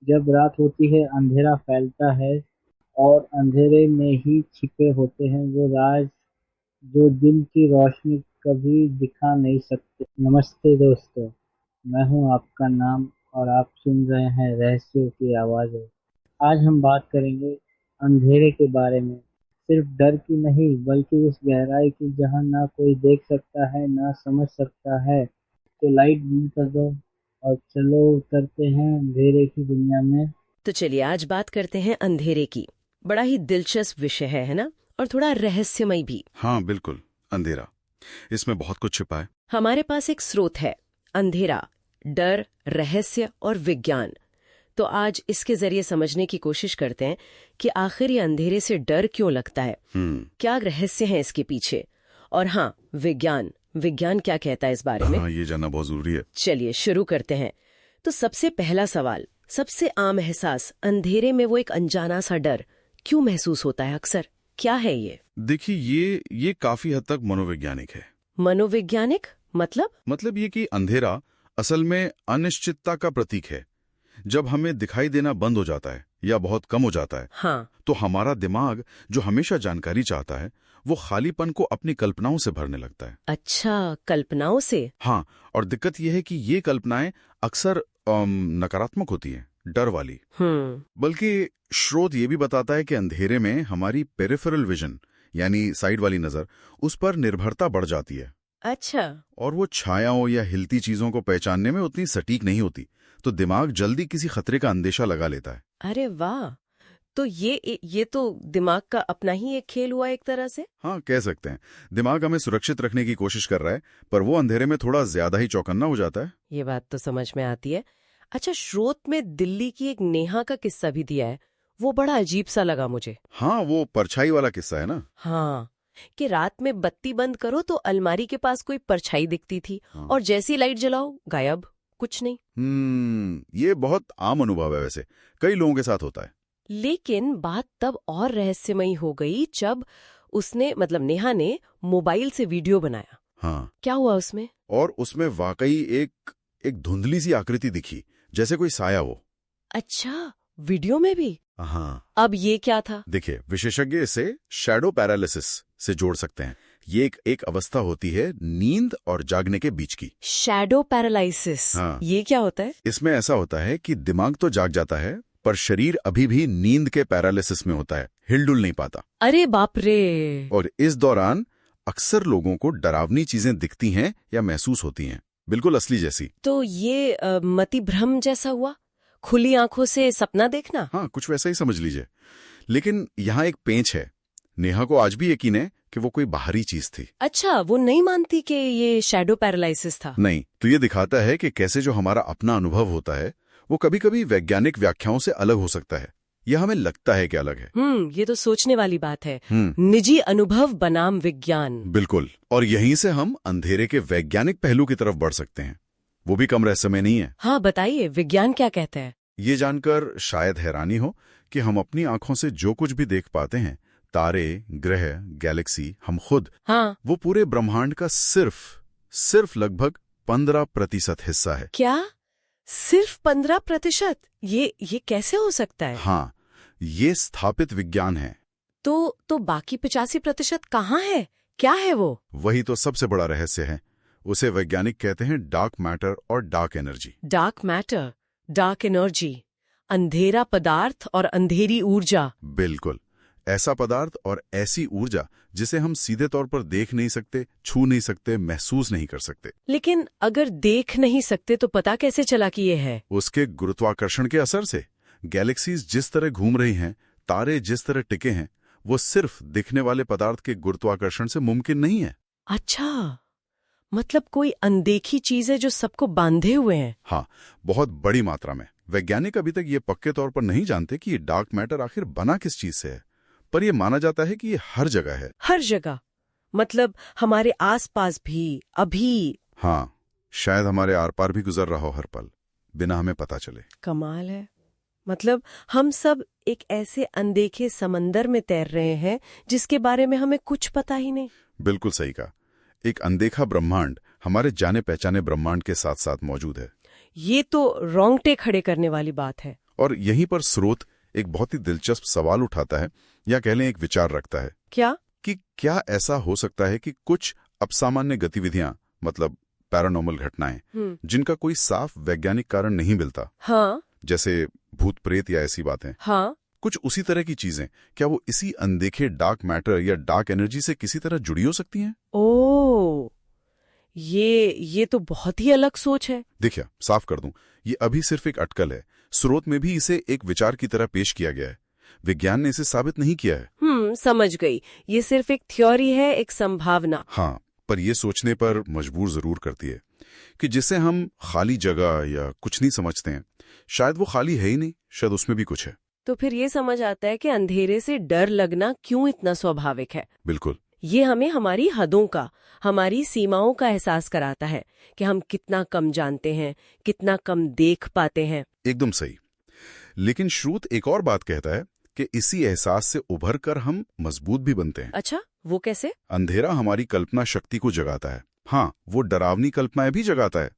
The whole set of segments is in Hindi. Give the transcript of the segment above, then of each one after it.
जब रात होती है अंधेरा फैलता है और अंधेरे में ही छिपे होते हैं वो राज जो दिन की रोशनी कभी दिखा नहीं सकते। नमस्ते दोस्तों, मैं हूं आपका नाम और आप सुन रहे हैं रहस्यों की आवाज़ें। आज हम बात करेंगे अंधेरे के बारे में, सिर्फ डर की नहीं बल्कि उस गहराई की जहां ना कोई देख सकता है ना समझ सकता है। तो लाइट बंद कर दो और चलो उतरते हैं अंधेरे की दुनिया में। तो चलिए आज बात करते हैं अंधेरे की। बड़ा ही दिलचस्प विषय है ना? और थोड़ा रहस्यमय भी। हाँ बिल्कुल। अंधेरा, इसमें बहुत कुछ छिपा है। हमारे पास एक स्रोत है, अंधेरा, डर, रहस्य और विज्ञान। तो आज इसके जरिए समझने की कोशिश करते हैं कि आखिर ये अंधेरे से डर क्यों लगता है, क्या रहस्य है इसके पीछे। और हाँ, विज्ञान विज्ञान क्या कहता है इस बारे में। हाँ, ये जानना बहुत जरूरी है। चलिए शुरू करते हैं। तो सबसे पहला सवाल, सबसे आम एहसास, अंधेरे में वो एक अनजाना सा डर क्यों महसूस होता है अक्सर, क्या है ये? देखिए, ये काफी हद तक मनोवैज्ञानिक है। मनोवैज्ञानिक मतलब ये कि अंधेरा असल में अनिश्चितता का प्रतीक है। जब हमें दिखाई देना बंद हो जाता है या बहुत कम हो जाता है, हाँ। तो हमारा दिमाग जो हमेशा जानकारी चाहता है वो खालीपन को अपनी कल्पनाओं से भरने लगता है। अच्छा, कल्पनाओं से। हाँ, और दिक्कत यह है कि ये कल्पनाएं अक्सर नकारात्मक होती हैं, डर वाली। बल्कि स्रोत ये भी बताता है कि अंधेरे में हमारी पेरिफेरल विजन यानी साइड वाली नजर, उस पर निर्भरता बढ़ जाती है। अच्छा। और वो छायाओं या हिलती चीजों को पहचानने में उतनी सटीक नहीं होती, तो दिमाग जल्दी किसी खतरे का अंदेशा लगा लेता है। अरे वाह, तो ये तो दिमाग का अपना ही एक खेल हुआ एक तरह से। हाँ, कह सकते हैं। दिमाग हमें सुरक्षित रखने की कोशिश कर रहा है, पर वो अंधेरे में थोड़ा ज्यादा ही चौकन्ना हो जाता है। ये बात तो समझ में आती है। अच्छा, स्रोत में दिल्ली की एक नेहा का किस्सा भी दिया है, वो बड़ा अजीब सा लगा मुझे। हाँ, वो परछाई वाला किस्सा है ना। हाँ, कि रात में बत्ती बंद करो तो अलमारी के पास कोई परछाई दिखती थी। हाँ। और जैसी लाइट जलाओ गायब, कुछ नहीं। ये बहुत आम अनुभव है, वैसे कई लोगों के साथ होता है। लेकिन बात तब और रहस्यमयी हो गई जब उसने, मतलब नेहा ने, मोबाइल से वीडियो बनाया। हाँ। क्या हुआ उसमें? और उसमें वाकई एक धुंधली सी आकृति दिखी, जैसे कोई साया हो। अच्छा, वीडियो में भी? हाँ। अब ये क्या था? देखिए, विशेषज्ञ इसे शैडो पैरालिसिस से जोड़ सकते हैं। ये एक अवस्था होती है नींद और जागने के बीच की। Shadow paralysis? हाँ। ये क्या होता है? इसमें ऐसा होता है कि दिमाग तो जाग जाता है, पर शरीर अभी भी नींद के पैरालिसिस में होता है, हिलडुल नहीं पाता। अरे बाप रे। और इस दौरान अक्सर लोगों को डरावनी चीजें दिखती हैं या महसूस होती हैं, बिल्कुल असली जैसी। तो ये मति भ्रम जैसा हुआ, खुली आंखों से सपना देखना? हाँ, कुछ वैसा ही समझ लीजिए। लेकिन यहाँ एक पेंच है। नेहा को आज भी यकीन है कि वो कोई बाहरी चीज थी। अच्छा, वो नहीं मानती कि ये शैडो पैरालिसिस था? नहीं, तो ये दिखाता है कि कैसे जो हमारा अपना अनुभव होता है वो कभी कभी वैज्ञानिक व्याख्याओं से अलग हो सकता है। यह हमें लगता है कि अलग है। ये तो सोचने वाली बात है। निजी अनुभव बनाम विज्ञान। बिल्कुल। और यहीं से हम अंधेरे के वैज्ञानिक पहलू की तरफ बढ़ सकते हैं। वो भी कम रहस्यमय नहीं है। हाँ, बताइए, विज्ञान क्या कहता है? ये जानकर शायद हैरानी हो कि हम अपनी आंखों से जो कुछ भी देख पाते हैं, तारे, ग्रह, गैलेक्सी, हम खुद, हाँ, वो पूरे ब्रह्मांड का सिर्फ लगभग 15% हिस्सा है। क्या? सिर्फ 15%? ये कैसे हो सकता है? हाँ, ये स्थापित विज्ञान है। तो बाकी 85% कहाँ है? क्या है वो? वही तो सबसे बड़ा रहस्य है। उसे वैज्ञानिक कहते हैं डार्क मैटर और dark energy. Dark matter, dark energy, अंधेरा पदार्थ और अंधेरी ऊर्जा। बिल्कुल, ऐसा पदार्थ और ऐसी ऊर्जा जिसे हम सीधे तौर पर देख नहीं सकते, छू नहीं सकते, महसूस नहीं कर सकते। लेकिन अगर देख नहीं सकते तो पता कैसे चला कि ये है? उसके गुरुत्वाकर्षण के असर से। गैलेक्सीज जिस तरह घूम रही हैं, तारे जिस तरह टिके हैं, वो सिर्फ दिखने वाले पदार्थ के गुरुत्वाकर्षण से मुमकिन नहीं है। अच्छा, मतलब कोई अनदेखी चीज है जो सबको बांधे हुए है। हाँ, बहुत बड़ी मात्रा में। वैज्ञानिक अभी तक ये पक्के तौर पर नहीं जानते कि ये डार्क मैटर आखिर बना किस चीज से है, पर यह माना जाता है कि ये हर जगह है। हर जगह? मतलब हमारे आसपास भी, अभी? हाँ, शायद हमारे आर पार भी गुजर रहा हो हर पल, बिना हमें पता चले। कमाल है। मतलब हम सब एक ऐसे अनदेखे समंदर में तैर रहे हैं जिसके बारे में हमें कुछ पता ही नहीं। बिल्कुल सही कहा। एक अनदेखा ब्रह्मांड हमारे जाने पहचाने ब्रह्मांड के साथ साथ मौजूद है। ये तो रोंगटे खड़े करने वाली बात है। और यहीं पर स्रोत एक बहुत ही दिलचस्प सवाल उठाता है, या कह लें एक विचार रखता है। क्या? कि क्या ऐसा हो सकता है कि कुछ अपसामान्य गतिविधियां, मतलब पैरानॉर्मल घटनाएं, जिनका कोई साफ वैज्ञानिक कारण नहीं मिलता, हाँ, जैसे भूत प्रेत या ऐसी बातें, हाँ, कुछ उसी तरह की चीजें, क्या वो इसी अनदेखे डार्क मैटर या डार्क एनर्जी से किसी तरह जुड़ी हो सकती हैं? ओ, ये तो बहुत ही अलग सोच है। देखिए, साफ कर दूं, ये अभी सिर्फ एक अटकल है। स्रोत में भी इसे एक विचार की तरह पेश किया गया है। विज्ञान ने इसे साबित नहीं किया है। समझ गई। ये सिर्फ एक थ्योरी है, एक संभावना। हाँ, पर ये सोचने पर मजबूर जरूर करती है कि जिसे हम खाली जगह या कुछ नहीं समझते हैं, शायद वो खाली है ही नहीं, शायद उसमें भी कुछ है। तो फिर ये समझ आता है कि अंधेरे से डर लगना क्यों इतना स्वाभाविक है। बिल्कुल। ये हमें हमारी हदों का, हमारी सीमाओं का एहसास कराता है कि हम कितना कम जानते हैं, कितना कम देख पाते हैं। एकदम सही। लेकिन श्रुत एक और बात कहता है कि इसी एहसास से उभर कर हम मजबूत भी बनते हैं। अच्छा, वो कैसे? अंधेरा हमारी कल्पना शक्ति को जगाता है। हाँ, वो डरावनी कल्पनाएं भी जगाता है।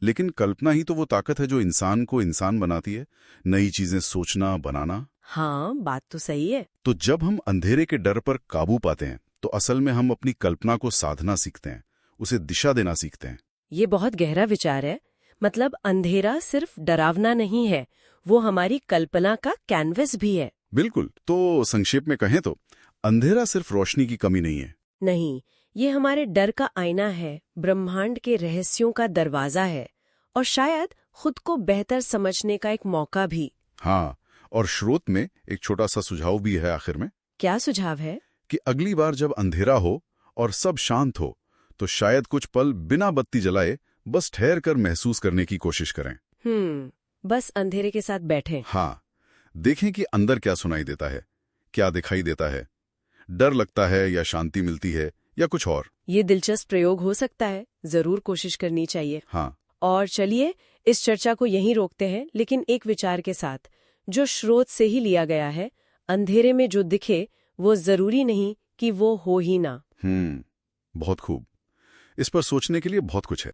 लेकिन कल्पना ही तो वो ताकत है जो इंसान को इंसान बनाती है, नई चीजें सोचना, बनाना। हाँ, बात तो सही है। तो जब हम अंधेरे के डर पर काबू पाते हैं, तो असल में हम अपनी कल्पना को साधना सीखते हैं, उसे दिशा देना सीखते हैं। ये बहुत गहरा विचार है। मतलब अंधेरा सिर्फ डरावना नहीं है, वो हमारी कल्पना का कैनवस भी है। बिल्कुल। तो संक्षेप में कहें तो अंधेरा सिर्फ रोशनी की कमी नहीं है। नहीं, ये हमारे डर का आईना है, ब्रह्मांड के रहस्यों का दरवाजा है, और शायद खुद को बेहतर समझने का एक मौका भी। हाँ, और स्रोत में एक छोटा सा सुझाव भी है आखिर में। क्या सुझाव है? कि अगली बार जब अंधेरा हो और सब शांत हो, तो शायद कुछ पल बिना बत्ती जलाए बस ठहर कर महसूस करने की कोशिश करें। बस अंधेरे के साथ बैठें। हाँ, देखें कि अंदर क्या सुनाई देता है, क्या दिखाई देता है, डर लगता है या शांति मिलती है या कुछ और। ये दिलचस्प प्रयोग हो सकता है, जरूर कोशिश करनी चाहिए। हाँ। और चलिए इस चर्चा को यहीं रोकते हैं, लेकिन एक विचार के साथ जो स्रोत से ही लिया गया है, अंधेरे में जो दिखे वो जरूरी नहीं कि वो हो ही ना। बहुत खूब। इस पर सोचने के लिए बहुत कुछ है।